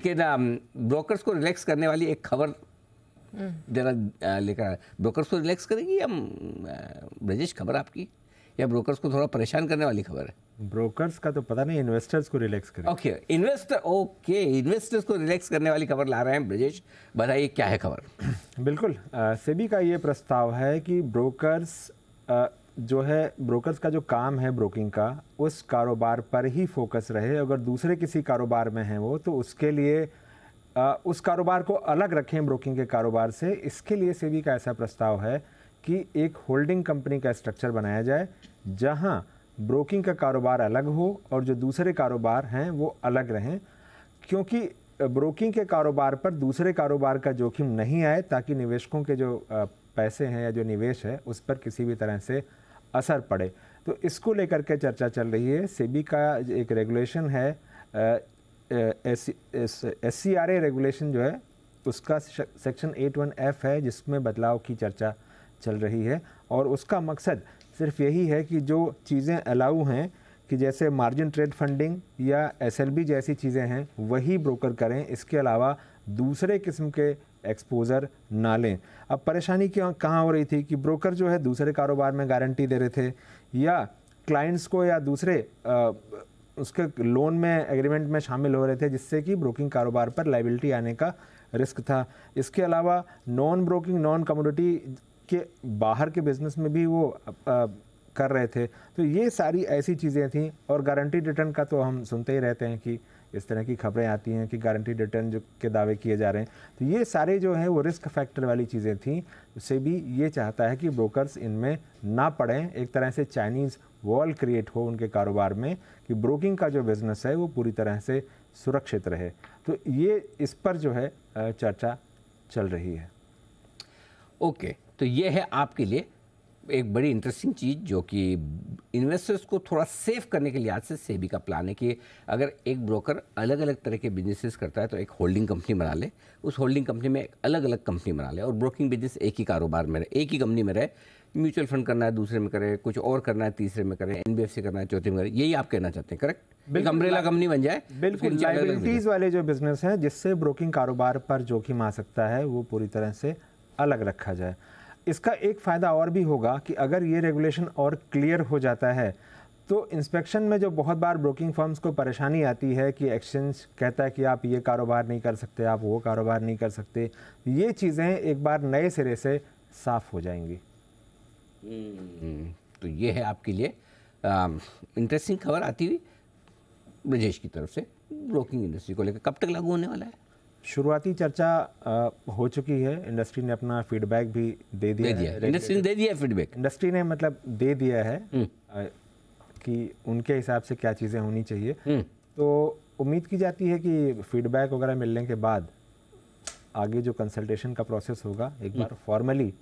लेकिन ब्रोकर्स को रिलैक्स करने वाली एक खबर जरा लेकर, ब्रोकर्स को रिलैक्स करेगी या ब्रजेश खबर आपकी, या ब्रोकर्स को थोड़ा परेशान करने वाली खबर है? ब्रोकर्स का तो पता नहीं, इन्वेस्टर्स को रिलैक्स करें। ओके, इन्वेस्टर्स को रिलैक्स करने वाली खबर ला रहे हैं ब्रजेश, बताइए क्या है खबर? बिल्कुल, सेबी का ये प्रस्ताव है कि ब्रोकर्स जो है, ब्रोकर्स का जो काम है ब्रोकिंग का, उस कारोबार पर ही फोकस रहे। अगर दूसरे किसी कारोबार में हैं वो, तो उसके लिए उस कारोबार को अलग रखें ब्रोकिंग के कारोबार से। इसके लिए सेबी का ऐसा प्रस्ताव है कि एक होल्डिंग कंपनी का स्ट्रक्चर बनाया जाए, जहां ब्रोकिंग का कारोबार अलग हो और जो दूसरे कारोबार हैं वो अलग रहें, क्योंकि ब्रोकिंग के कारोबार पर दूसरे कारोबार का जोखिम नहीं आए, ताकि निवेशकों के जो पैसे हैं या जो निवेश है उस पर किसी भी तरह से असर पड़े। तो इसको लेकर के चर्चा चल रही है। सेबी का एक रेगुलेशन है, SCRA रेगुलेशन जो है, उसका सेक्शन 81F है, जिसमें बदलाव की चर्चा चल रही है। और उसका मकसद सिर्फ यही है कि जो चीज़ें अलाउ हैं, कि जैसे मार्जिन ट्रेड फंडिंग या SLB जैसी चीज़ें हैं, वही ब्रोकर करें। इसके अलावा दूसरे किस्म के एक्सपोज़र ना लें। अब परेशानी क्यों कहाँ हो रही थी कि ब्रोकर जो है दूसरे कारोबार में गारंटी दे रहे थे, या क्लाइंट्स को या दूसरे उसके लोन में एग्रीमेंट में शामिल हो रहे थे, जिससे कि ब्रोकिंग कारोबार पर लायबिलिटी आने का रिस्क था। इसके अलावा नॉन ब्रोकिंग, नॉन कमोडिटी के बाहर के बिजनेस में भी वो कर रहे थे। तो ये सारी ऐसी चीज़ें थीं। और गारंटी रिटर्न का तो हम सुनते ही रहते हैं कि इस तरह की खबरें आती हैं कि गारंटी रिटर्न जो के दावे किए जा रहे हैं। तो ये सारे जो हैं वो रिस्क फैक्टर वाली चीज़ें थीं। उससे भी ये चाहता है कि ब्रोकर्स इनमें ना पड़ें, एक तरह से चाइनीज़ वॉल क्रिएट हो उनके कारोबार में, कि ब्रोकिंग का जो बिज़नेस है वो पूरी तरह से सुरक्षित रहे। तो ये इस पर जो है चर्चा चल रही है। ओके, तो ये है आपके लिए एक बड़ी इंटरेस्टिंग चीज़, जो कि इन्वेस्टर्स को थोड़ा सेफ करने के लिहाज से सेबी का प्लान है कि अगर एक ब्रोकर अलग अलग तरह के बिजनेसेस करता है तो एक होल्डिंग कंपनी बना ले, उस होल्डिंग कंपनी में अलग अलग कंपनी बना ले, और ब्रोकिंग बिजनेस एक ही कारोबार में रहे, एक ही कंपनी में रहे। म्यूचुअल फंड करना है दूसरे में करे, कुछ और करना है तीसरे में करे, NBFC करना है चौथे में करे, यही आप कहना चाहते हैं, करेक्ट? एक अम्ब्रेला कंपनी बन जाए। बिल्कुल, लायबिलिटीज़ वाले जो बिजनेस हैं जिससे ब्रोकिंग कारोबार पर जोखिम आ सकता है, वो पूरी तरह से अलग रखा जाए। इसका एक फ़ायदा और भी होगा कि अगर ये रेगुलेशन और क्लियर हो जाता है, तो इंस्पेक्शन में जो बहुत बार ब्रोकिंग फर्म्स को परेशानी आती है कि एक्सचेंज कहता है कि आप ये कारोबार नहीं कर सकते, आप वो कारोबार नहीं कर सकते, ये चीज़ें एक बार नए सिरे से साफ़ हो जाएंगी। तो ये है आपके लिए इंटरेस्टिंग खबर आती हुई ब्रजेश की तरफ से ब्रोकिंग इंडस्ट्री को लेकर। कब तक लागू होने वाला है? शुरुआती चर्चा हो चुकी है। इंडस्ट्री ने अपना फीडबैक भी दे दिया है। इंडस्ट्री ने दे दिया है फीडबैक? इंडस्ट्री ने मतलब दे दिया है कि उनके हिसाब से क्या चीज़ें होनी चाहिए। तो उम्मीद की जाती है कि फीडबैक वगैरह मिलने के बाद आगे जो कंसल्टेशन का प्रोसेस होगा, एक बार फॉर्मली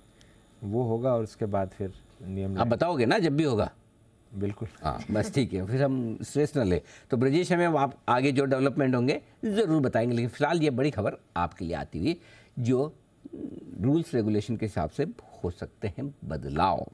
वो होगा, और उसके बाद फिर नियम आप बताओगे ना जब भी होगा? बिल्कुल, हाँ, बस ठीक है, फिर हम स्ट्रेस न ले। तो ब्रजेश, हमें आप आगे जो डेवलपमेंट होंगे ज़रूर बताएंगे, लेकिन फिलहाल ये बड़ी खबर आपके लिए आती हुई, जो रूल्स रेगुलेशन के हिसाब से हो सकते हैं बदलाव।